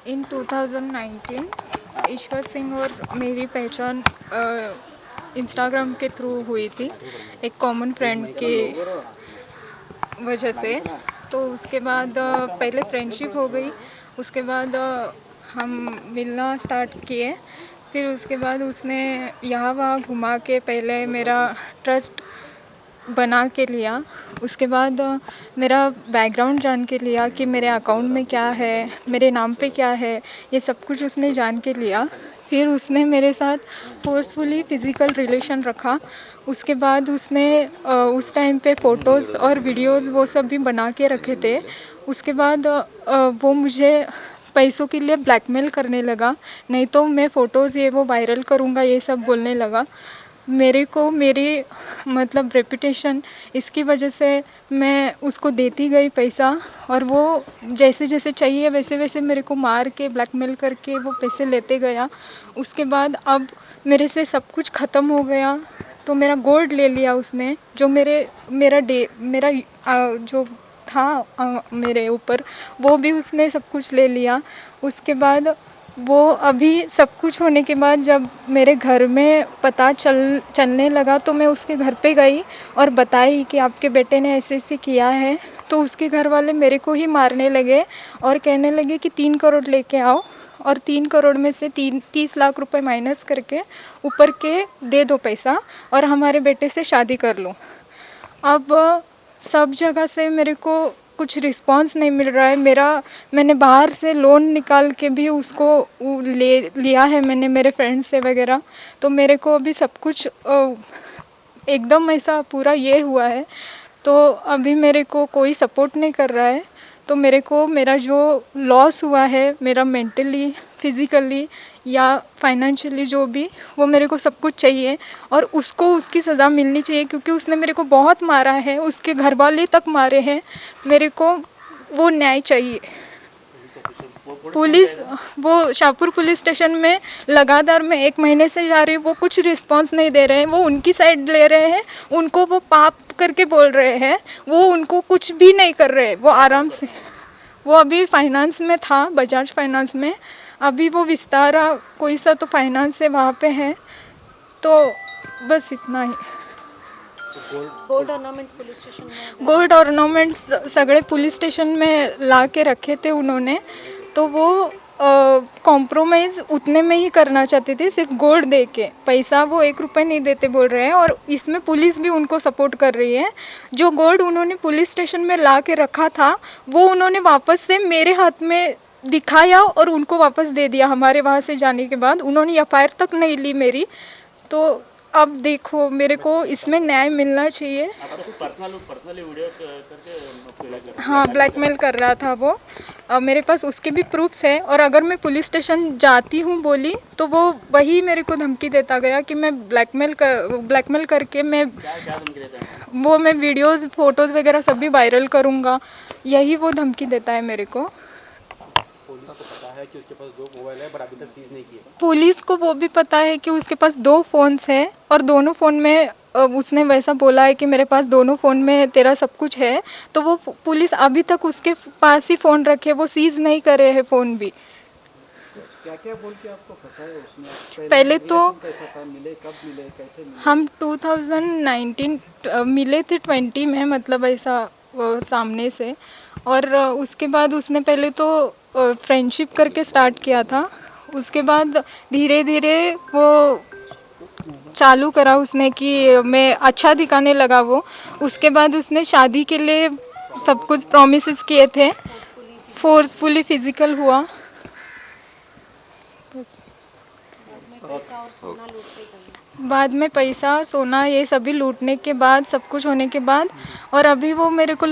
इन 2019 ईश्वर सिंह और मेरी पहचान इंस्टाग्राम के थ्रू हुई थी, एक कॉमन फ्रेंड के वजह से। तो उसके बाद पहले फ्रेंडशिप हो गई, उसके बाद हम मिलना स्टार्ट किए। फिर उसके बाद उसने यहाँ वहाँ घुमा के पहले मेरा ट्रस्ट बना के लिया। उसके बाद मेरा बैकग्राउंड जान के लिया कि मेरे अकाउंट में क्या है, मेरे नाम पे क्या है, ये सब कुछ उसने जान के लिया। फिर उसने मेरे साथ फोर्सफुली फ़िज़िकल रिलेशन रखा। उसके बाद उसने उस टाइम पे फ़ोटोज़ और वीडियोज़ वो सब भी बना के रखे थे। उसके बाद वो मुझे पैसों के लिए ब्लैकमेल करने लगा, नहीं तो मैं फ़ोटोज़ ये वो वायरल करूँगा, ये सब बोलने लगा। मेरे को मेरी मतलब रेपुटेशन इसकी वजह से मैं उसको देती गई पैसा, और वो जैसे जैसे चाहिए वैसे वैसे मेरे को मार के ब्लैकमेल करके वो पैसे लेते गया। उसके बाद अब मेरे से सब कुछ ख़त्म हो गया, तो मेरा गोल्ड ले लिया उसने, जो मेरा जो था मेरे ऊपर, वो भी उसने सब कुछ ले लिया। उसके बाद वो अभी सब कुछ होने के बाद जब मेरे घर में पता चलने लगा, तो मैं उसके घर पे गई और बताई कि आपके बेटे ने ऐसे ऐसे किया है। तो उसके घर वाले मेरे को ही मारने लगे और कहने लगे कि 3 करोड़ लेके आओ, और 3 करोड़ में से 30 लाख रुपए माइनस करके ऊपर के दे दो पैसा, और हमारे बेटे से शादी कर लो। अब सब जगह से मेरे को कुछ रिस्पांस नहीं मिल रहा है। मैंने बाहर से लोन निकाल के भी उसको ले लिया है मैंने, मेरे फ्रेंड से वगैरह। तो मेरे को अभी सब कुछ एकदम ऐसा पूरा ये हुआ है, तो अभी मेरे को कोई सपोर्ट नहीं कर रहा है। तो मेरे को मेरा जो लॉस हुआ है, मेरा मेंटली, फिज़िकली या फाइनेंशियली जो भी, वो मेरे को सब कुछ चाहिए, और उसको उसकी सज़ा मिलनी चाहिए, क्योंकि उसने मेरे को बहुत मारा है, उसके घर वाले तक मारे हैं। मेरे को वो न्याय चाहिए। पुलिस, वो शाहपुर पुलिस स्टेशन में लगातार मैं 1 महीने से जा रही हूँ, वो कुछ रिस्पांस नहीं दे रहे हैं। वो उनकी साइड ले रहे हैं, उनको वो पाप करके बोल रहे हैं, वो उनको कुछ भी नहीं कर रहे। वो आराम से, वो अभी फाइनेंस में था, बजाज फाइनेंस में। अभी वो विस्तारा कोई सा तो फाइनेंस है, वहाँ पे है। तो बस इतना ही। गोल्ड ऑर्नामेंट्स पुलिस स्टेशन में, गोल्ड ऑर्नामेंट्स सगळे पुलिस स्टेशन में ला के रखे थे उन्होंने। तो वो कॉम्प्रोमाइज़ उतने में ही करना चाहते थे, सिर्फ गोल्ड दे के। पैसा वो 1 रुपये नहीं देते बोल रहे हैं, और इसमें पुलिस भी उनको सपोर्ट कर रही है। जो गोल्ड उन्होंने पुलिस स्टेशन में ला के रखा था, वो उन्होंने वापस से मेरे हाथ में दिखाया और उनको वापस दे दिया। हमारे वहाँ से जाने के बाद उन्होंने एफआईआर तक नहीं ली मेरी। तो अब देखो, मेरे को इसमें न्याय मिलना चाहिए। हाँ, ब्लैकमेल कर रहा था वो। मेरे पास उसके भी प्रूफ्स है, और अगर मैं पुलिस स्टेशन जाती हूँ बोली, तो वो वही मेरे को धमकी देता गया कि मैं ब्लैकमेल करके मैं वीडियोस फोटोज़ वगैरह सब भी वायरल करूँगा। यही वो धमकी देता है मेरे को। पता है कि उसके पास 2 मोबाइल है, पर अभी तक सीज नहीं किए। पुलिस को वो भी पता है कि उसके पास 2 फ़ोन्स हैं, और दोनों फ़ोन में उसने वैसा बोला है कि मेरे पास दोनों फ़ोन में तेरा सब कुछ है। तो वो पुलिस अभी तक उसके पास ही फ़ोन रखे, वो सीज़ नहीं करे हैं फ़ोन भी। क्या क्या बोल के आपको फंसाया उसने? पहले तो कैसा था, मिले कब मिले, कैसे मिले? हम 2019 मिले थे 20 में, मतलब ऐसा सामने से। और उसके बाद उसने पहले तो फ्रेंडशिप करके स्टार्ट किया था। उसके बाद धीरे धीरे वो चालू करा उसने कि मैं अच्छा दिखाने लगा वो। उसके बाद उसने शादी के लिए सब कुछ प्रॉमिसेस किए थे, फोर्सफुली फिजिकल हुआ। बाद में पैसा सोना ये सभी लूटने के बाद, सब कुछ होने के बाद, और अभी वो मेरे को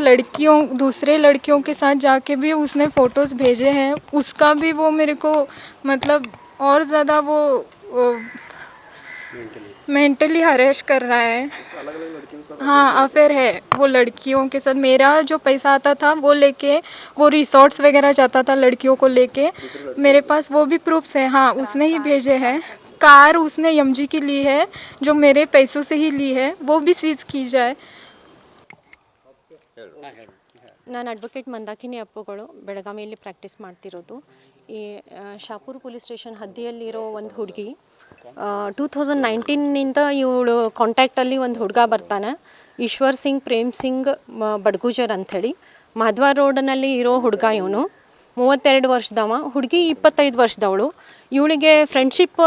दूसरे लड़कियों के साथ जाके भी उसने फ़ोटोज़ भेजे हैं। उसका भी वो मेरे को मतलब और ज़्यादा वो मेंटली हरेश कर रहा है। हाँ, अफेयर है वो लड़कियों के साथ। मेरा जो पैसा आता था वो लेके वो रिसोर्ट्स वगैरह जाता था लड़कियों को लेके। मेरे पास वो भी प्रूफ्स है। हाँ, उसने ही भेजे हैं। कार उसने एमजी की ली है, जो मेरे पैसों से ही ली है, वो भी सीज की जाए। ನಾನು ಅಡ್ವೊಕೇಟ್ ಮಂದಾಕಿನಿ ಅಪ್ಪುಗಳು ಬೆಳಗಾವಿಯಲ್ಲಿ ಪ್ರಾಕ್ಟೀಸ್ ಮಾಡ್ತಿರೋದು. ಈ ಶಾಪುರ್ ಪೊಲೀಸ್ ಸ್ಟೇಷನ್ ಹದ್ದಿಯಲ್ಲಿರೋ ಒಂದು ಹುಡುಗಿ 2019ನಿಂದ ಇವಳು ಕಾಂಟ್ಯಾಕ್ಟಲ್ಲಿ ಒಂದು ಹುಡುಗ ಬರ್ತಾನೆ, ಈಶ್ವರ್ ಸಿಂಗ್ ಪ್ರೇಮ್ ಸಿಂಗ್ ಬಡ್ಗೂಜರ್ ಅಂಥೇಳಿ. ಮಾಧವ ರೋಡ್ನಲ್ಲಿ ಇರೋ ಹುಡುಗ ಇವನು. 32 ವರ್ಷದವ, ಹುಡುಗಿ 25 ವರ್ಷದವಳು. ಇವಳಿಗೆ ಫ್ರೆಂಡ್ಶಿಪ್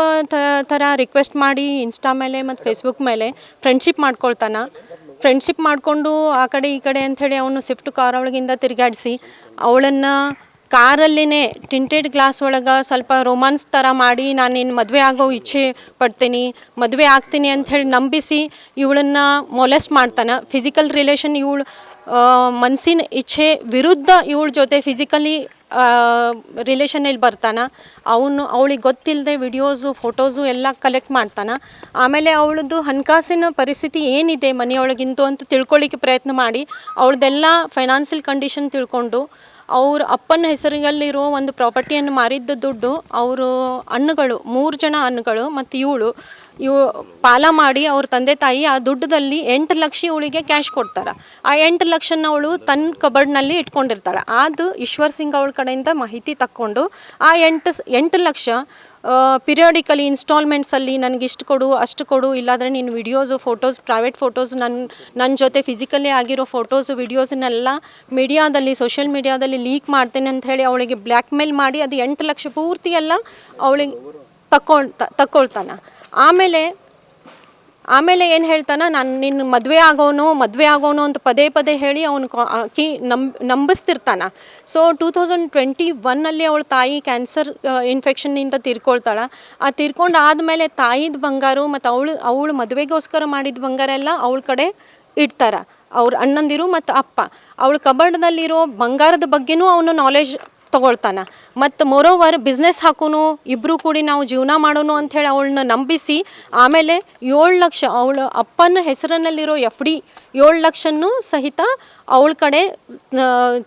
ಥರ ರಿಕ್ವೆಸ್ಟ್ ಮಾಡಿ ಇನ್ಸ್ಟಾ ಮೇಲೆ ಮತ್ತು ಫೇಸ್ಬುಕ್ ಮೇಲೆ ಫ್ರೆಂಡ್ಶಿಪ್ ಮಾಡ್ಕೊಳ್ತಾನೆ. ಫ್ರೆಂಡ್ಶಿಪ್ ಮಾಡಿಕೊಂಡು ಆ ಕಡೆ ಈ ಕಡೆ ಅಂಥೇಳಿ ಅವನು ಸ್ವಿಫ್ಟ್ ಕಾರ್ ಒಳಗಿಂದ ತಿರುಗಾಡಿಸಿ ಅವಳನ್ನು ಕಾರಲ್ಲಿನೇ ಟಿಂಟೆಡ್ ಗ್ಲಾಸ್ ಒಳಗೆ ಸ್ವಲ್ಪ ರೊಮಾನ್ಸ್ ಥರ ಮಾಡಿ ನಾನು ನಿನ್ನ ಮದುವೆ ಆಗೋ ಇಚ್ಛೆ ಪಡ್ತೀನಿ, ಮದುವೆ ಆಗ್ತೀನಿ ಅಂಥೇಳಿ ನಂಬಿಸಿ ಇವಳನ್ನು ಮೊಲೆಸ್ಟ್ ಮಾಡ್ತಾನೆ. ಫಿಸಿಕಲ್ ರಿಲೇಷನ್ ಇವಳು ಮನಸ್ಸಿನ ಇಚ್ಛೆ ವಿರುದ್ಧ ಇವಳ ಜೊತೆ ಫಿಸಿಕಲಿ ರಿಲೇಷನಲ್ಲಿ ಬರ್ತಾನೆ. ಅವಳಿಗೆ ಗೊತ್ತಿಲ್ಲದೆ ವಿಡಿಯೋಸು ಫೋಟೋಸು ಎಲ್ಲ ಕಲೆಕ್ಟ್ ಮಾಡ್ತಾನೆ. ಆಮೇಲೆ ಅವಳದ್ದು ಹಣಕಾಸಿನ ಪರಿಸ್ಥಿತಿ ಏನಿದೆ ಮನೆಯೊಳಗಿಂದು ಅಂತ ತಿಳ್ಕೊಳ್ಳಿಕ್ಕೆ ಪ್ರಯತ್ನ ಮಾಡಿ ಅವಳದೆಲ್ಲ ಫೈನಾನ್ಷಿಯಲ್ ಕಂಡೀಷನ್ ತಿಳ್ಕೊಂಡು ಅವ್ರ ಅಪ್ಪನ ಹೆಸರಿನಲ್ಲಿರೋ ಒಂದು ಪ್ರಾಪರ್ಟಿಯನ್ನು ಮಾರಿದ್ದ ದುಡ್ಡು ಅವರು ಅಣ್ಣಗಳು 3 ಜನ ಅಣ್ಣಗಳು ಮತ್ತು ಇವು ಪಾಲ ಮಾಡಿ ಅವ್ರ ತಂದೆ ತಾಯಿ ಆ ದುಡ್ಡದಲ್ಲಿ 8 ಲಕ್ಷ ಇವಳಿಗೆ ಕ್ಯಾಶ್ ಕೊಡ್ತಾರೆ. ಆ 8 ಲಕ್ಷನ ಅವಳು ತನ್ನ ಕಬರ್ಡ್ನಲ್ಲಿ ಇಟ್ಕೊಂಡಿರ್ತಾಳೆ. ಅದು ಈಶ್ವರ್ ಸಿಂಗ್ ಅವಳ ಕಡೆಯಿಂದ ಮಾಹಿತಿ ತಕ್ಕೊಂಡು ಆ 8 ಲಕ್ಷ ಪಿರಿಯಾಡಿಕಲಿ ಇನ್ಸ್ಟಾಲ್ಮೆಂಟ್ಸಲ್ಲಿ ನನಗೆ ಇಷ್ಟು ಕೊಡು ಅಷ್ಟು ಕೊಡು, ಇಲ್ಲಾಂದರೆ ನೀನು ವಿಡಿಯೋಸು ಫೋಟೋಸ್ ಪ್ರೈವೇಟ್ ಫೋಟೋಸ್ ನನ್ನ ಜೊತೆ ಫಿಸಿಕಲಿ ಆಗಿರೋ ಫೋಟೋಸು ವಿಡಿಯೋಸನ್ನೆಲ್ಲ ಮೀಡಿಯಾದಲ್ಲಿ ಸೋಷಿಯಲ್ ಮೀಡಿಯಾದಲ್ಲಿ ಲೀಕ್ ಮಾಡ್ತೇನೆ ಅಂತ ಹೇಳಿ ಅವಳಿಗೆ ಬ್ಲ್ಯಾಕ್ ಮೇಲ್ ಮಾಡಿ ಅದು 8 ಲಕ್ಷ ಪೂರ್ತಿ ಎಲ್ಲ ಅವಳಿಗೆ ತಕ್ಕೊಳ್ತಾನೆ. ಆಮೇಲೆ ಏನು ಹೇಳ್ತಾನೆ, ನಾನು ನಿನ್ನ ಮದುವೆ ಆಗೋನು ಅಂತ ಪದೇ ಪದೇ ಹೇಳಿ ಅವನು ನಂಬಿಸ್ತಿರ್ತಾನೆ. ಸೊ 2021 ಅವಳ ತಾಯಿ ಕ್ಯಾನ್ಸರ್ ಇನ್ಫೆಕ್ಷನ್ನಿಂದ ತೀರ್ಕೊಳ್ತಾಳೆ. ಆ ತೀರ್ಕೊಂಡು ಆದಮೇಲೆ ತಾಯಿದ ಬಂಗಾರ ಮತ್ತು ಅವಳು ಮದುವೆಗೋಸ್ಕರ ಮಾಡಿದ ಬಂಗಾರ ಎಲ್ಲ ಅವಳ ಕಡೆ ಇಡ್ತಾರೆ ಅವ್ರ ಅಣ್ಣಂದಿರು ಮತ್ತು ಅಪ್ಪ. ಅವಳ ಕಬರ್ಡ್ದಲ್ಲಿರೋ ಬಂಗಾರದ ಬಗ್ಗೆನೂ ಅವನು ನಾಲೆಜ್ ತೊಗೊಳ್ತಾನೆ. ಮತ್ತು ಮೋರೋವರ್ ಬಿಸ್ನೆಸ್ ಹಾಕೋನು, ಇಬ್ಬರು ಕೂಡಿ ನಾವು ಜೀವನ ಮಾಡೋನು ಅಂಥೇಳಿ ಅವಳನ್ನ ನಂಬಿಸಿ ಆಮೇಲೆ 7 ಲಕ್ಷ ಅವಳ ಅಪ್ಪನ ಹೆಸರಿನಲ್ಲಿರೋ FD 7 ಲಕ್ಷನೂ ಸಹಿತ ಅವಳ ಕಡೆ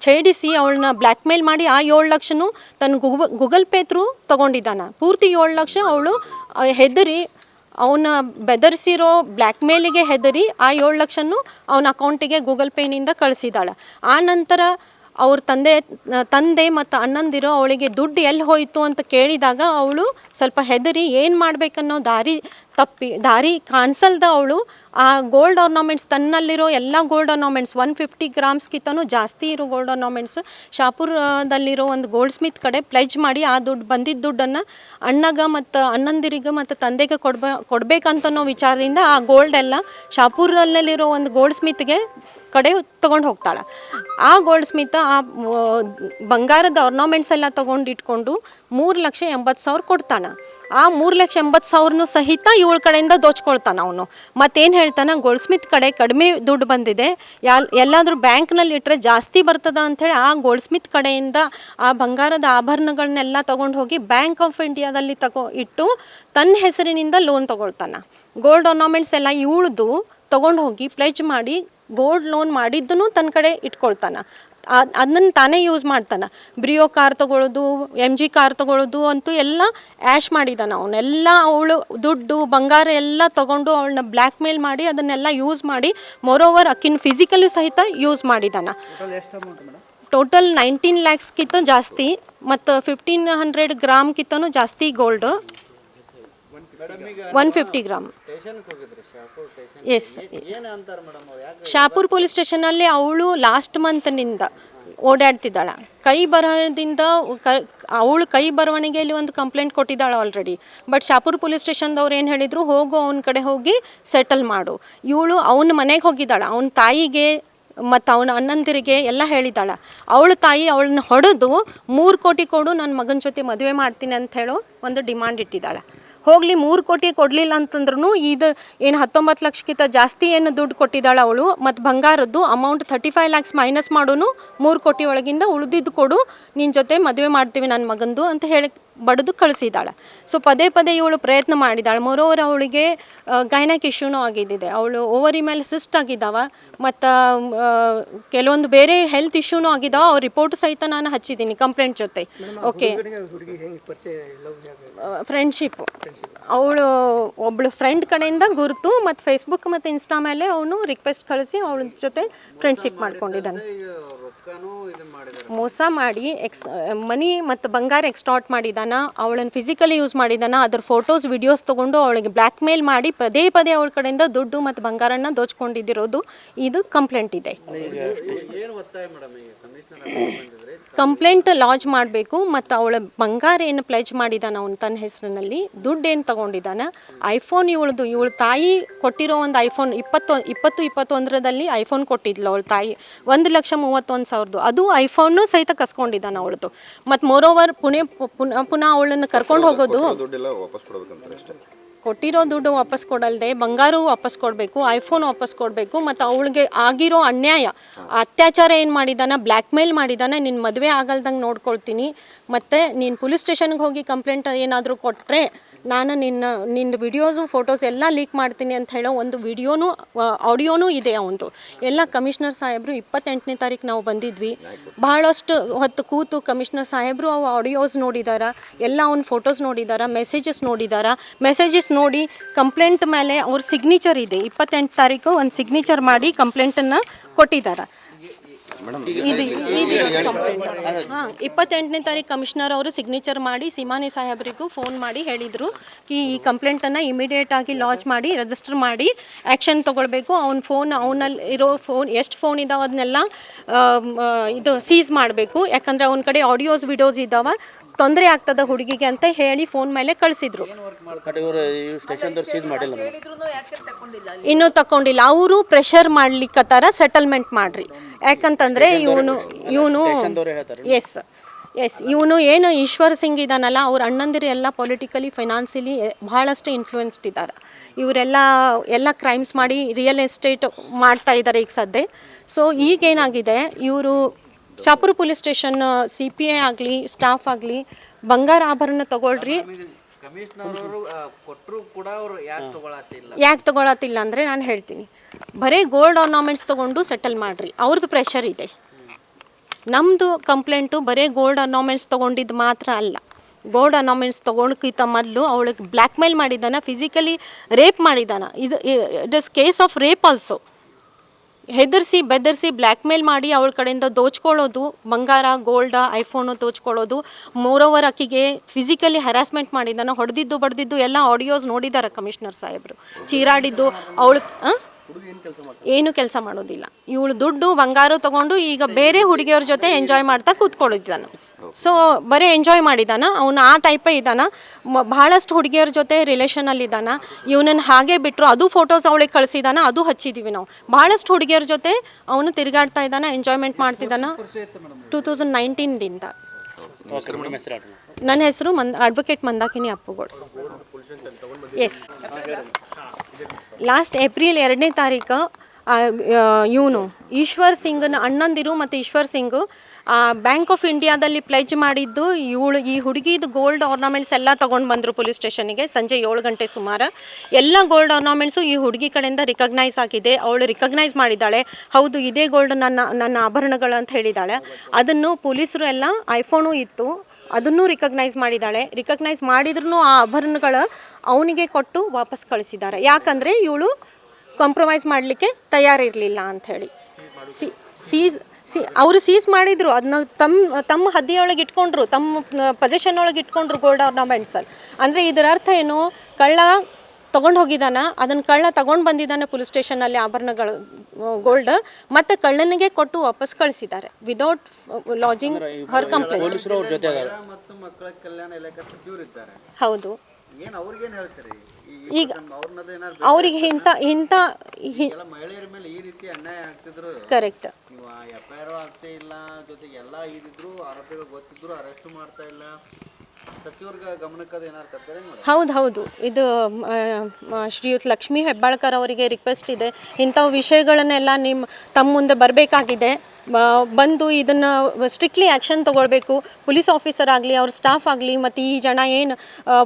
ಛೇಡಿಸಿ ಅವಳನ್ನ ಬ್ಲ್ಯಾಕ್ ಮೇಲ್ ಮಾಡಿ ಆ 7 ಲಕ್ಷನೂ ತನ್ನ ಗೂಗಲ್ ಪೇ ಥ್ರೂ ತೊಗೊಂಡಿದ್ದಾನೆ. ಪೂರ್ತಿ 7 ಲಕ್ಷ ಅವಳು ಹೆದರಿ ಅವನ ಬೆದರಿಸಿರೋ ಬ್ಲ್ಯಾಕ್ ಮೇಲಿಗೆ ಹೆದರಿ ಆ 7 ಲಕ್ಷನೂ ಅವನ ಅಕೌಂಟಿಗೆ ಗೂಗಲ್ ಪೇನಿಂದ ಕಳಿಸಿದ್ದಾಳೆ. ಆ ನಂತರ ಅವ್ರ ತಂದೆ ಮತ್ತು ಅಣ್ಣಂದಿರೋ ಅವಳಿಗೆ ದುಡ್ಡು ಎಲ್ಲಿ ಹೋಯಿತು ಅಂತ ಕೇಳಿದಾಗ ಅವಳು ಸ್ವಲ್ಪ ಹೆದರಿ ಏನು ಮಾಡಬೇಕನ್ನೋ ದಾರಿ ಕಾಣಿಸಲ್ದ ಅವಳು ಆ ಗೋಲ್ಡ್ ಆರ್ನಾಮೆಂಟ್ಸ್ ತನ್ನಲ್ಲಿರೋ ಎಲ್ಲ ಗೋಲ್ಡ್ ಆರ್ನಾಮೆಂಟ್ಸ್ 150 ಗ್ರಾಮ್ಸ್ಗಿಂತನೂ ಜಾಸ್ತಿ ಇರೋ ಗೋಲ್ಡ್ ಆರ್ನಾಮೆಂಟ್ಸ್ ಶಾಪುರದಲ್ಲಿರೋ ಒಂದು ಗೋಲ್ಡ್ ಸ್ಮಿತ್ ಕಡೆ ಪ್ಲೆಜ್ ಮಾಡಿ ಆ ಬಂದಿದ್ದ ದುಡ್ಡನ್ನು ಅಣ್ಣಗೆ ಮತ್ತು ಅಣ್ಣಂದಿರಿಗೆ ಮತ್ತು ತಂದೆಗೆ ಕೊಡಬೇಕಂತನೋ ವಿಚಾರದಿಂದ ಆ ಗೋಲ್ಡ್ ಎಲ್ಲ ಶಾಪುರದಲ್ಲಿರೋ ಒಂದು ಗೋಲ್ಡ್ ಸ್ಮಿತ್ಗೆ ಕಡೆ ತೊಗೊಂಡು ಹೋಗ್ತಾಳೆ. ಆ ಗೋಲ್ಡ್ ಸ್ಮಿತ್ ಆ ಬಂಗಾರದ ಆರ್ನಾಮೆಂಟ್ಸ್ ಎಲ್ಲ ತೊಗೊಂಡು ಇಟ್ಕೊಂಡು 3,80,000 ಕೊಡ್ತಾನೆ. ಆ 3,80,000 ಸಹಿತ ಇವಳ ಕಡೆಯಿಂದ ದೋಚ್ಕೊಳ್ತಾನೆ ಅವನು. ಮತ್ತೇನು ಹೇಳ್ತಾನೆ, ಗೋಲ್ಡ್ ಸ್ಮಿತ್ ಕಡೆ ಕಡಿಮೆ ದುಡ್ಡು ಬಂದಿದೆ, ಎಲ್ಲಾದರೂ ಬ್ಯಾಂಕ್ನಲ್ಲಿ ಇಟ್ಟರೆ ಜಾಸ್ತಿ ಬರ್ತದ ಅಂಥೇಳಿ ಆ ಗೋಲ್ಡ್ ಸ್ಮಿತ್ ಕಡೆಯಿಂದ ಆ ಬಂಗಾರದ ಆಭರಣಗಳನ್ನೆಲ್ಲ ತೊಗೊಂಡು ಹೋಗಿ ಬ್ಯಾಂಕ್ ಆಫ್ ಇಂಡಿಯಾದಲ್ಲಿ ಇಟ್ಟು ತನ್ನ ಹೆಸರಿನಿಂದ ಲೋನ್ ತೊಗೊಳ್ತಾನೆ. ಗೋಲ್ಡ್ ಆರ್ನಾಮೆಂಟ್ಸ್ ಎಲ್ಲ ಇವಳದು ತೊಗೊಂಡು ಹೋಗಿ ಪ್ಲೆಜ್ ಮಾಡಿ ಗೋಲ್ಡ್ ಲೋನ್ ಮಾಡಿದ್ದೂ ತನ್ನ ಕಡೆ ಇಟ್ಕೊಳ್ತಾನೆ. ಅದನ್ನು ತಾನೇ ಯೂಸ್ ಮಾಡ್ತಾನೆ. ಬ್ರಿಯೋ ಕಾರ್ ತೊಗೊಳ್ಳೋದು, MG ಕಾರ್ ತೊಗೊಳ್ಳೋದು ಅಂತೂ ಎಲ್ಲ ಆ್ಯಶ್ ಮಾಡಿದ್ದಾನೆ ಅವನ್ನೆಲ್ಲ. ಅವಳು ದುಡ್ಡು ಬಂಗಾರ ಎಲ್ಲ ತೊಗೊಂಡು ಅವಳನ್ನ ಬ್ಲ್ಯಾಕ್ ಮೇಲ್ ಮಾಡಿ ಅದನ್ನೆಲ್ಲ ಯೂಸ್ ಮಾಡಿ ಮೋರೋವರ್ ಅಕ್ಕಿನ ಫಿಸಿಕಲಿ ಸಹಿತ ಯೂಸ್ ಮಾಡಿದ್ದಾನೆ. ಟೋಟಲ್ 19 ಲ್ಯಾಕ್ಸ್ಗಿಂತ ಜಾಸ್ತಿ ಮತ್ತು 1,500 ಗ್ರಾಮ್ಗಿಂತನೂ ಜಾಸ್ತಿ gold, 150 gram. Yes, Shahapur police ಸ್ಟೇಷನಲ್ಲಿ ಅವಳು ಲಾಸ್ಟ್ ಮಂತ್ನಿಂದ ಓಡಾಡ್ತಿದ್ದಾಳೆ. ಕೈ ಬರವಣಿಗೆಯಲ್ಲಿ ಒಂದು ಕಂಪ್ಲೇಂಟ್ ಕೊಟ್ಟಿದ್ದಾಳೆ ಆಲ್ರೆಡಿ. ಬಟ್ ಶಾಪುರ್ ಪೊಲೀಸ್ ಸ್ಟೇಷನ್ದವ್ರು ಏನು ಹೇಳಿದರು, ಹೋಗು ಅವನ ಕಡೆ ಹೋಗಿ ಸೆಟಲ್ ಮಾಡು. ಇವಳು ಅವನ ಮನೆಗೆ ಹೋಗಿದ್ದಾಳೆ. ಅವನ ತಾಯಿಗೆ ಮತ್ತು ಅವನ ಅಣ್ಣಂದಿರಿಗೆ ಎಲ್ಲ ಹೇಳಿದ್ದಾಳೆ. ಅವಳ ತಾಯಿ ಅವಳನ್ನ ಹೊಡೆದು 3 ಕೋಟಿ ಕೊಡು, ನನ್ನ ಮಗನ ಜೊತೆ ಮದುವೆ ಮಾಡ್ತೀನಿ ಅಂತ ಹೇಳೋ ಒಂದು ಡಿಮಾಂಡ್ ಇಟ್ಟಿದ್ದಾಳೆ. ಹೋಗಲಿ 3 ಕೋಟಿ ಕೊಡಲಿಲ್ಲ ಅಂತಂದ್ರೂ ಇದು ಏನು 19 ಲಕ್ಷಕ್ಕಿಂತ ಜಾಸ್ತಿ ಏನು ದುಡ್ಡು ಕೊಟ್ಟಿದ್ದಾಳೆ ಅವಳು. ಮತ್ತು ಬಂಗಾರದ್ದು ಅಮೌಂಟ್ 35 ಲ್ಯಾಕ್ಸ್ ಮೈನಸ್ ಮಾಡೋನು 3 ಕೋಟಿ ಒಳಗಿಂದ ಉಳಿದಿದ್ದು ಕೊಡು, ನಿನ್ನ ಜೊತೆ ಮದುವೆ ಮಾಡ್ತೀವಿ ನನ್ನ ಮಗಂದು ಅಂತ ಹೇಳಿ ಬಡಿದು ಕಳಿಸಿದ್ದಾಳೆ. ಸೊ ಪದೇ ಪದೇ ಇವಳು ಪ್ರಯತ್ನ ಮಾಡಿದ್ದಾಳೆ. ಮೋರೋವರ್ ಅವಳಿಗೆ ಗೈನಕ್ ಇಶ್ಯೂನೂ ಆಗಿದ್ದಿದೆ. ಅವಳು ಓವರಿ ಮೇಲೆ ಸಿಸ್ಟ್ ಆಗಿದ್ದಾವ ಮತ್ತು ಕೆಲವೊಂದು ಬೇರೆ ಹೆಲ್ತ್ ಇಶ್ಯೂನೂ ಆಗಿದ್ದಾವೆ. ಅವ್ರ ರಿಪೋರ್ಟ್ ಸಹಿತ ನಾನು ಹಚ್ಚಿದ್ದೀನಿ ಕಂಪ್ಲೇಂಟ್ ಜೊತೆ. ಓಕೆ, ಫ್ರೆಂಡ್ಶಿಪ್ಪು ಅವಳು ಒಬ್ಳು ಫ್ರೆಂಡ್ ಕಡೆಯಿಂದ ಗುರುತು ಮತ್ತು ಫೇಸ್ಬುಕ್ ಮತ್ತು ಇನ್ಸ್ಟಾ ಮೇಲೆ ಅವನು ರಿಕ್ವೆಸ್ಟ್ ಕಳಿಸಿ ಅವಳ ಜೊತೆ ಫ್ರೆಂಡ್ಶಿಪ್ ಮಾಡ್ಕೊಂಡಿದ್ದಾನೆ. ಮೋಸ ಮಾಡಿ ಮನಿ ಮತ್ತು ಬಂಗಾರ ಎಕ್ಸ್ಟಾರ್ಟ್ ಮಾಡಿದಾನ, ಅವಳನ್ನು ಫಿಸಿಕಲಿ ಯೂಸ್ ಮಾಡಿದಾನ, ಅದ್ರ ಫೋಟೋಸ್ ವಿಡಿಯೋಸ್ ತೊಗೊಂಡು ಅವಳಿಗೆ ಬ್ಲ್ಯಾಕ್ ಮೇಲ್ ಮಾಡಿ ಪದೇ ಪದೇ ಅವಳ ಕಡೆಯಿಂದ ದುಡ್ಡು ಮತ್ತು ಬಂಗಾರನ ದೋಚ್ಕೊಂಡಿದ್ದಿರೋದು ಇದು ಕಂಪ್ಲೇಂಟ್ ಇದೆ. ಕಂಪ್ಲೇಂಟ್ ಲಾಂಚ್ ಮಾಡಬೇಕು ಮತ್ತು ಅವಳ ಬಂಗಾರ ಏನು ಪ್ಲೆಜ್ ಮಾಡಿದಾನ ಅವನು ತನ್ನ ಹೆಸರಿನಲ್ಲಿ, ದುಡ್ಡು ಏನು ತೊಗೊಂಡಿದ್ದಾನೆ, ಐಫೋನ್ ಇವಳ ತಾಯಿ ಕೊಟ್ಟಿರೋ ಒಂದು ಐಫೋನ್ 21ರಲ್ಲಿ ಐಫೋನ್ ಕೊಟ್ಟಿದ್ಲು ಅವಳ ತಾಯಿ, 1,31,000 ಅದು ಐಫೋನು ಸಹಿತ ಕಸ್ಕೊಂಡಿದ್ದಾನೆ ಅವಳದು. ಮತ್ತು ಮೋರೋವರ್ ಪುನಃ ಅವಳನ್ನು ಕರ್ಕೊಂಡು ಹೋಗೋದು, ಕೊಟ್ಟಿರೋ ದುಡ್ಡು ವಾಪಸ್ ಕೊಡಲ್ದೆ ಬಂಗಾರವು ವಾಪಸ್ ಕೊಡಬೇಕು, ಐಫೋನ್ ವಾಪಸ್ ಕೊಡಬೇಕು. ಮತ್ತು ಅವಳಿಗೆ ಆಗಿರೋ ಅನ್ಯಾಯ ಅತ್ಯಾಚಾರ ಏನು ಮಾಡಿದಾನೆ, ಬ್ಲ್ಯಾಕ್ ಮೇಲ್ ಮಾಡಿದಾನೆ, ನಿನ್ನ ಮದುವೆ ಆಗಲ್ದಂಗೆ ನೋಡ್ಕೊಳ್ತೀನಿ, ಮತ್ತು ನೀನು ಪೊಲೀಸ್ ಸ್ಟೇಷನ್ಗೆ ಹೋಗಿ ಕಂಪ್ಲೇಂಟ್ ಏನಾದರೂ ಕೊಟ್ಟರೆ ನಾನು ನಿನ್ನ ವಿಡಿಯೋಸು ಫೋಟೋಸ್ ಎಲ್ಲ ಲೀಕ್ ಮಾಡ್ತೀನಿ ಅಂತ ಹೇಳೋ ಒಂದು ವಿಡಿಯೋನೂ ಆಡಿಯೋನೂ ಇದೆ ಅವನದು. ಎಲ್ಲ ಕಮಿಷನರ್ ಸಾಹೇಬರು 28ನೇ ತಾರೀಕು ನಾವು ಬಂದಿದ್ವಿ, ಬಹಳಷ್ಟು ಹೊತ್ತು ಕೂತು ಕಮಿಷನರ್ ಸಾಹೇಬರು ಅವು ಆಡಿಯೋಸ್ ನೋಡಿದಾರ, ಎಲ್ಲ ಅವ್ನ ಫೋಟೋಸ್ ನೋಡಿದಾರ, ಮೆಸೇಜಸ್ ನೋಡಿದಾರ. ಮೆಸೇಜಸ್ ನೋಡಿ ಕಂಪ್ಲೇಂಟ್ ಮೇಲೆ ಅವ್ರ ಸಿಗ್ನೇಚರ್ ಇದೆ. 28 ತಾರೀಕು ಒಂದು ಸಿಗ್ನೇಚರ್ ಮಾಡಿ ಕಂಪ್ಲೇಂಟನ್ನು ಕೊಟ್ಟಿದ್ದಾರೆ. ಇದು ಕಂಪ್ಲೇಂಟ್. ಹಾಂ, 28ನೇ ತಾರೀಕು ಕಮಿಷನರ್ ಅವರು ಸಿಗ್ನೇಚರ್ ಮಾಡಿ ಸಿಮಾನಿ ಸಾಹೇಬರಿಗೂ ಫೋನ್ ಮಾಡಿ ಹೇಳಿದರು ಈ ಕಂಪ್ಲೇಂಟನ್ನು ಇಮಿಡಿಯೇಟ್ ಆಗಿ ಲಾಂಚ್ ಮಾಡಿ ರಿಜಿಸ್ಟರ್ ಮಾಡಿ ಆ್ಯಕ್ಷನ್ ತೊಗೊಳ್ಬೇಕು. ಅವನಲ್ಲಿ ಇರೋ ಎಷ್ಟು ಫೋನ್ ಇದಾವೆ ಅದನ್ನೆಲ್ಲ ಇದು ಸೀಸ್ ಮಾಡಬೇಕು, ಯಾಕಂದರೆ ಅವನ ಕಡೆ ಆಡಿಯೋಸ್ ವಿಡಿಯೋಸ್ ಇದ್ದಾವೆ, ತೊಂದರೆ ಆಗ್ತದೆ ಹುಡುಗಿಗೆ ಅಂತ ಹೇಳಿ ಫೋನ್ ಮೇಲೆ ಕಳಿಸಿದ್ರು. ಇನ್ನೂ ತಗೊಂಡಿಲ್ಲ, ಅವರು ಪ್ರೆಷರ್ ಮಾಡ್ಲಿಕ್ಕತ್ತಾರ ಸೆಟಲ್ಮೆಂಟ್ ಮಾಡ್ರಿ, ಯಾಕಂತಂದರೆ ಇವನು ಇವನು ಏನು ಈಶ್ವರ್ ಸಿಂಗ್ ಇದ್ದಾನಲ್ಲ, ಅವ್ರ ಅಣ್ಣಂದಿರು ಎಲ್ಲ ಪೊಲಿಟಿಕಲಿ ಫೈನಾನ್ಸಿಯಲಿ ಭಾಳಷ್ಟು ಇನ್ಫ್ಲೂಯೆನ್ಸ್ಡ್ ಇದ್ದಾರೆ. ಇವರೆಲ್ಲ ಕ್ರೈಮ್ಸ್ ಮಾಡಿ ರಿಯಲ್ ಎಸ್ಟೇಟ್ ಮಾಡ್ತಾ ಇದ್ದಾರೆ ಈಗ ಸದ್ಯ. ಸೊ ಈಗೇನಾಗಿದೆ, ಇವರು ಶಾಪುರ ಪೊಲೀಸ್ ಸ್ಟೇಷನ್ CPI ಆಗಲಿ ಸ್ಟಾಫ್ ಆಗಲಿ ಬಂಗಾರ ಆಭರಣ ತಗೊಳ್ರಿ, ಯಾಕೆ ತಗೊಳತ್ತಿಲ್ಲ ಅಂದರೆ ನಾನು ಹೇಳ್ತೀನಿ, ಬರೀ ಗೋಲ್ಡ್ ಆರ್ನಾಮೆಂಟ್ಸ್ ತೊಗೊಂಡು ಸೆಟಲ್ ಮಾಡಿರಿ, ಅವ್ರದ್ದು ಪ್ರೆಷರ್ ಇದೆ. ನಮ್ಮದು ಕಂಪ್ಲೇಂಟು ಬರೀ ಗೋಲ್ಡ್ ಆರ್ನಾಮೆಂಟ್ಸ್ ತೊಗೊಂಡಿದ್ದು ಮಾತ್ರ ಅಲ್ಲ, ಗೋಲ್ಡ್ ಆರ್ನಾಮೆಂಟ್ಸ್ ತೊಗೊಂಡ್ಕಿಂತ ಮೊದಲು ಅವಳಿಗೆ ಬ್ಲ್ಯಾಕ್ ಮೇಲ್ ಮಾಡಿದ್ದಾನೆ, ಫಿಸಿಕಲಿ ರೇಪ್ ಮಾಡಿದ್ದಾನೆ. It is case of rape also. ಹೆದರ್ಸಿ ಬೆದರ್ಸಿ ಬ್ಲ್ಯಾಕ್ ಮೇಲ್ ಮಾಡಿ ಅವಳ ಕಡೆಯಿಂದ ದೋಚ್ಕೊಳ್ಳೋದು, ಬಂಗಾರ ಗೋಲ್ಡ ಐಫೋನು ದೋಚ್ಕೊಳ್ಳೋದು. ಮೋರೋವರ್ ಆಕಿಗೆ ಫಿಸಿಕಲಿ ಹ್ಯಾರಾಸ್ಮೆಂಟ್ ಮಾಡಿದ್ದಾನೆ, ಹೊಡೆದಿದ್ದು ಬಡ್ದಿದ್ದು ಎಲ್ಲ ಆಡಿಯೋಸ್ ನೋಡಿದ್ದಾರೆ ಕಮಿಷನರ್ ಸಾಹೇಬರು. ಚೀರಾಡಿದ್ದು ಅವಳು ಏನು ಕೆಲಸ ಮಾಡೋದಿಲ್ಲ. ಇವಳು ದುಡ್ಡು ಬಂಗಾರ ತೊಗೊಂಡು ಈಗ ಬೇರೆ ಹುಡುಗಿಯವ್ರ ಜೊತೆ ಎಂಜಾಯ್ ಮಾಡ್ತಾ ಕೂತ್ಕೊಂಡಿದ್ದಾನೆ. ಸೊ ಬರೀ ಎಂಜಾಯ್ ಮಾಡಿದ್ದಾನ ಅವನು, ಆ ಟೈಪೇ ಇದ್ದಾನ. ಭಾಳಷ್ಟು ಹುಡುಗಿಯರ ಜೊತೆ ರಿಲೇಷನಲ್ಲಿದ್ದಾನ. ಇವನನ್ನು ಹಾಗೆ ಬಿಟ್ಟರು, ಅದು ಫೋಟೋಸ್ ಅವಳಿಗೆ ಕಳಿಸಿದಾನ, ಅದು ಹಚ್ಚಿದ್ದೀವಿ ನಾವು. ಭಾಳಷ್ಟು ಹುಡುಗಿಯರ ಜೊತೆ ಅವನು ತಿರುಗಾಡ್ತಾ ಇದ್ದಾನೆ, ಎಂಜಾಯ್ಮೆಂಟ್ ಮಾಡ್ತಿದ್ದಾನ 2019ದಿಂದ. ನನ್ನ ಹೆಸರು advocate Mandakini Appugol. Yes, last April 2ನೇ ತಾರೀಕು ಇವನು ಈಶ್ವರ್ ಸಿಂಗ್ನ ಅಣ್ಣಂದಿರು ಮತ್ತು ಈಶ್ವರ್ ಸಿಂಗು ಬ್ಯಾಂಕ್ ಆಫ್ ಇಂಡಿಯಾದಲ್ಲಿ ಪ್ಲೆಜ್ ಮಾಡಿದ್ದು ಈ ಹುಡುಗಿದು ಗೋಲ್ಡ್ ಆರ್ನಾಮೆಂಟ್ಸ್ ಎಲ್ಲ ತೊಗೊಂಡು ಬಂದರು ಪೊಲೀಸ್ ಸ್ಟೇಷನಿಗೆ ಸಂಜೆ 7 ಗಂಟೆ ಸುಮಾರು. ಎಲ್ಲ ಗೋಲ್ಡ್ ಆರ್ನಾಮೆಂಟ್ಸು ಈ ಹುಡುಗಿ ಕಡೆಯಿಂದ ರಿಕಗ್ನೈಸ್ ಆಗಿದೆ. ಅವಳು ರಿಕಗ್ನೈಸ್ ಮಾಡಿದ್ದಾಳೆ, ಹೌದು ಇದೇ ಗೋಲ್ಡ್ ನನ್ನ ಆಭರಣಗಳು ಅಂತ ಹೇಳಿದ್ದಾಳೆ. ಅದನ್ನು ಪೊಲೀಸರು ಎಲ್ಲ ಐಫೋನು ಇತ್ತು, ಅದನ್ನು ರಿಕಗ್ನೈಸ್ ಮಾಡಿದ್ದಾಳೆ. ರಿಕಗ್ನೈಸ್ ಮಾಡಿದ್ರೂ ಆ ಆಭರಣಗಳು ಅವನಿಗೆ ಕೊಟ್ಟು ವಾಪಸ್ ಕಳಿಸಿದ್ದಾರೆ. ಯಾಕಂದರೆ ಇವಳು ಕಾಂಪ್ರಮೈಸ್ ಮಾಡಲಿಕ್ಕೆ ತಯಾರಿರಲಿಲ್ಲ ಅಂಥೇಳಿ. ಅವರು ಸೀಸ್ ಮಾಡಿದರು, ಅದನ್ನ ತಮ್ಮ ಹದ್ದಿಯೊಳಗೆ ಇಟ್ಕೊಂಡ್ರು, ತಮ್ಮ ಪೊಸೆಷನ್ ಒಳಗೆ ಇಟ್ಕೊಂಡ್ರು ಗೋಲ್ಡ್ ಆರ್ನಾಮೆಂಟ್ಸಲ್ಲಿ. ಅಂದರೆ ಇದರ ಅರ್ಥ ಏನು, ಕಳ್ಳ ತೊಗೊಂಡು ಹೋಗಿದ್ದಾನ, ಅದನ್ನು ಕಳ್ಳ ತೊಗೊಂಡು ಬಂದಿದ್ದಾನೆ ಪೊಲೀಸ್ ಸ್ಟೇಷನಲ್ಲಿ ಆಭರಣಗಳು ಗೋಲ್ಡ್, ಮತ್ತು ಕಳ್ಳನಿಗೆ ಕೊಟ್ಟು ವಾಪಸ್ ಕಳಿಸಿದ್ದಾರೆ ವಿದೌಟ್ ಲಾಜಿಂಗ್ ಹರ್ ಕಂಪ್ಲೇಂಟ್. ಹೌದು, ಈಗ ಅವ್ರಿಗೆ ಇಂಥ ಕರೆಕ್ಟ್ ಹೌದು. ಇದು ಶ್ರೀಯುತ್ ಲಕ್ಷ್ಮೀ ಹೆಬ್ಬಾಳ್ಕರ್ ಅವರಿಗೆ ರಿಕ್ವೆಸ್ಟ್ ಇದೆ, ಇಂಥ ವಿಷಯಗಳನ್ನೆಲ್ಲ ತಮ್ಮ ಮುಂದೆ ಬರಬೇಕಾಗಿದೆ. ಬಂದು ಇದನ್ನು ಸ್ಟ್ರಿಕ್ಟ್ಲಿ ಆ್ಯಕ್ಷನ್ ತೊಗೊಳ್ಬೇಕು. ಪೊಲೀಸ್ ಆಫೀಸರ್ ಆಗಲಿ ಅವ್ರ ಸ್ಟಾಫ್ ಆಗಲಿ ಮತ್ತು ಈ ಜನ ಏನು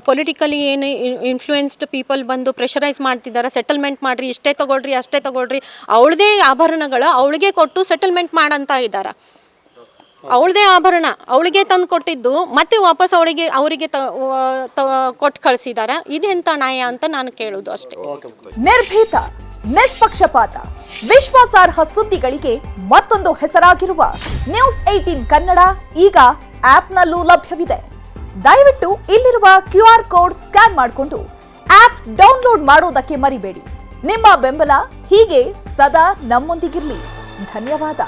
ಪೊಲಿಟಿಕಲಿ ಏನು ಇನ್ಫ್ಲೂಯೆನ್ಸ್ಡ್ ಪೀಪಲ್ ಬಂದು ಪ್ರೆಷರೈಸ್ ಮಾಡ್ತಿದ್ದಾರೆ, ಸೆಟಲ್ಮೆಂಟ್ ಮಾಡಿರಿ, ಇಷ್ಟೇ ತೊಗೊಳ್ರಿ ಅಷ್ಟೇ ತೊಗೊಳ್ರಿ, ಅವಳದೇ ಆಭರಣಗಳು ಅವಳಿಗೆ ಕೊಟ್ಟು ಸೆಟಲ್ಮೆಂಟ್ ಮಾಡಂತ ಇದ್ದಾರೆ. ಅವಳದೇ ಆಭರಣ ಅವಳಿಗೆ ತಂದು ಕೊಟ್ಟಿದ್ದು ಮತ್ತೆ ವಾಪಸ್ ಅವರಿಗೆ ಕೊಟ್ಟು ಕಳಿಸಿದ್ದಾರೆ. ಇದೆಂಥ ನ್ಯಾಯ ಅಂತ ನಾನು ಕೇಳೋದು ಅಷ್ಟೇ. ನಿರ್ಭೀತ, ನಿಷ್ಪಕ್ಷಪಾತ, ವಿಶ್ವಾಸಾರ್ಹ ಸುದ್ದಿಗಳಿಗೆ ಮತ್ತೊಂದು ಹೆಸರಾಗಿರುವ ನ್ಯೂಸ್ 18 ಕನ್ನಡ ಈಗ ಆಪ್ನಲ್ಲೂ ಲಭ್ಯವಿದೆ. ದಯವಿಟ್ಟು ಇಲ್ಲಿರುವ QR ಕೋಡ್ ಸ್ಕ್ಯಾನ್ ಮಾಡಿಕೊಂಡು ಆಪ್ ಡೌನ್ಲೋಡ್ ಮಾಡೋದಕ್ಕೆ ಮರಿಬೇಡಿ. ನಿಮ್ಮ ಬೆಂಬಲ ಹೀಗೆ ಸದಾ ನಮ್ಮೊಂದಿಗಿರಲಿ. ಧನ್ಯವಾದ.